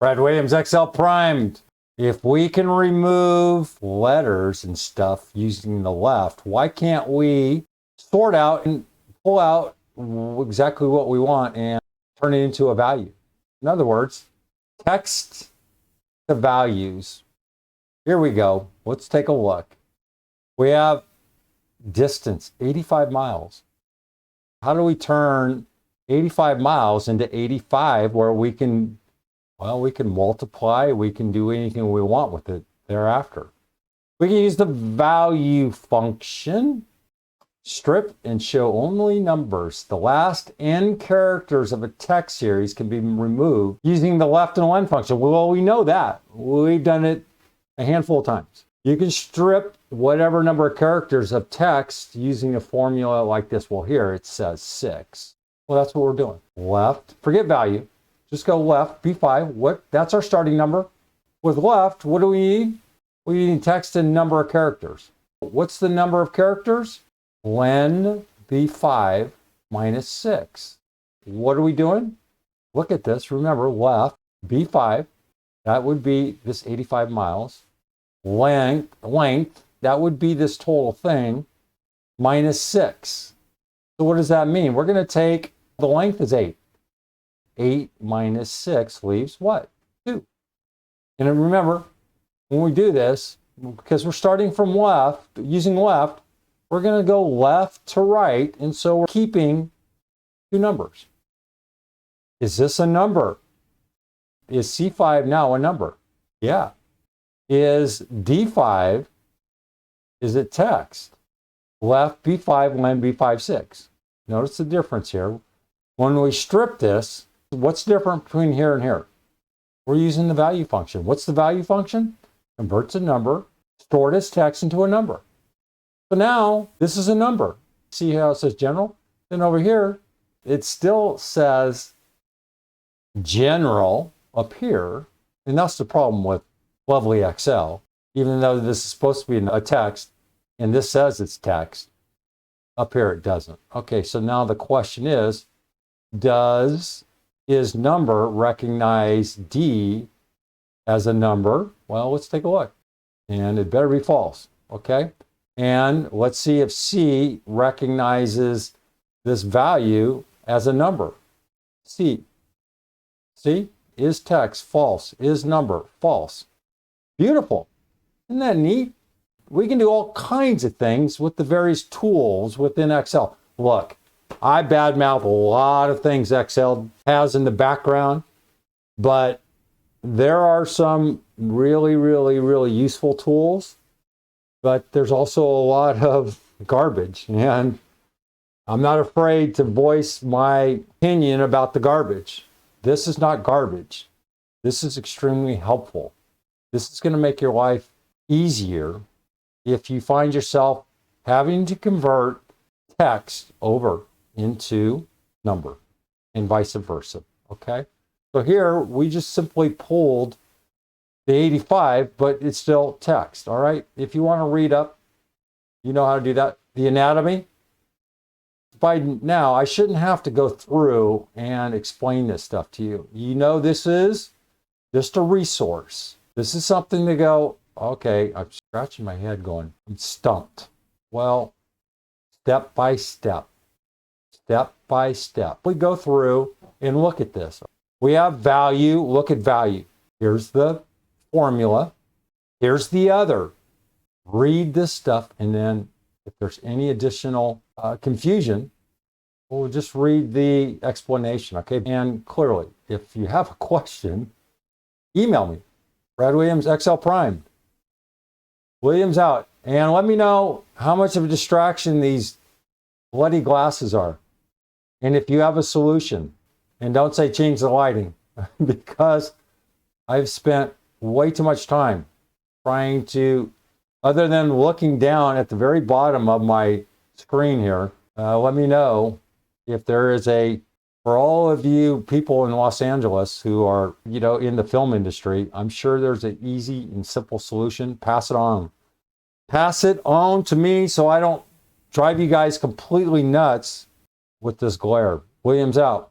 Brad Williams, XL Primed. If we can remove letters and stuff using the left, why can't we sort out and pull out exactly what we want and turn it into a value? In other words, text the values. Here we go. Let's take a look. We have distance, 85 miles. How do we turn 85 miles into 85 where we can, well, we can multiply, we can do anything we want with it thereafter. We can use the value function, strip and show only numbers. The last n characters of a text series can be removed using the left and len function. Well, we know that. We've done it a handful of times. You can strip whatever number of characters of text using a formula like this. Well, here it says 6. Well, that's what we're doing. Left, forget value. Just go left, B5. That's our starting number. With left, what do we need? We need text and number of characters. What's the number of characters? Len B5 minus 6. What are we doing? Look at this. Remember, left, B5. That would be this 85 miles. Length, that would be this total thing, minus 6. So what does that mean? We're going to take, the length is 8. 8 minus 6 leaves what? 2. And then remember, when we do this, because we're starting from left, using left, we're going to go left to right, and so we're keeping 2 numbers. Is this a number? Is C5 now a number? Yeah. Is D5, is it text? Left B5, len B5, 6. Notice the difference here. When we strip this, what's different between here and here? We're using the value function. What's the value function? Converts a number, stored as text into a number. So now, this is a number. See how it says general? Then over here, it still says general up here. And that's the problem with lovely XL. Even though this is supposed to be a text, and this says it's text, up here it doesn't. Okay, so now the question is number recognize D as a number? Well, let's take a look. And it better be false, okay? And let's see if C recognizes this value as a number. C, is text, false. Is number, false. Beautiful. Isn't that neat? We can do all kinds of things with the various tools within Excel. Look, I badmouth a lot of things Excel has in the background, but there are some really, really, really useful tools, but there's also a lot of garbage. And I'm not afraid to voice my opinion about the garbage. This is not garbage. This is extremely helpful. This is going to make your life easier if you find yourself having to convert text over into number and vice versa, okay? So here we just simply pulled the 85, but it's still text, all right? If you want to read up, you know how to do that. The anatomy. By now, I shouldn't have to go through and explain this stuff to you. You know this is just a resource. This is something to go, okay, I'm scratching my head going, I'm stumped. Well, step by step, we go through and look at this. We have value, look at value. Here's the formula. Here's the other. Read this stuff, and then if there's any additional confusion, we'll just read the explanation, okay? And clearly, if you have a question, email me. Brad Williams, XL Prime. Williams out. And let me know how much of a distraction these bloody glasses are. And if you have a solution. And don't say change the lighting, because I've spent way too much time trying to, other than looking down at the very bottom of my screen here, let me know if there is for all of you people in Los Angeles who are, in the film industry, I'm sure there's an easy and simple solution. Pass it on. Pass it on to me so I don't drive you guys completely nuts with this glare. Williams out.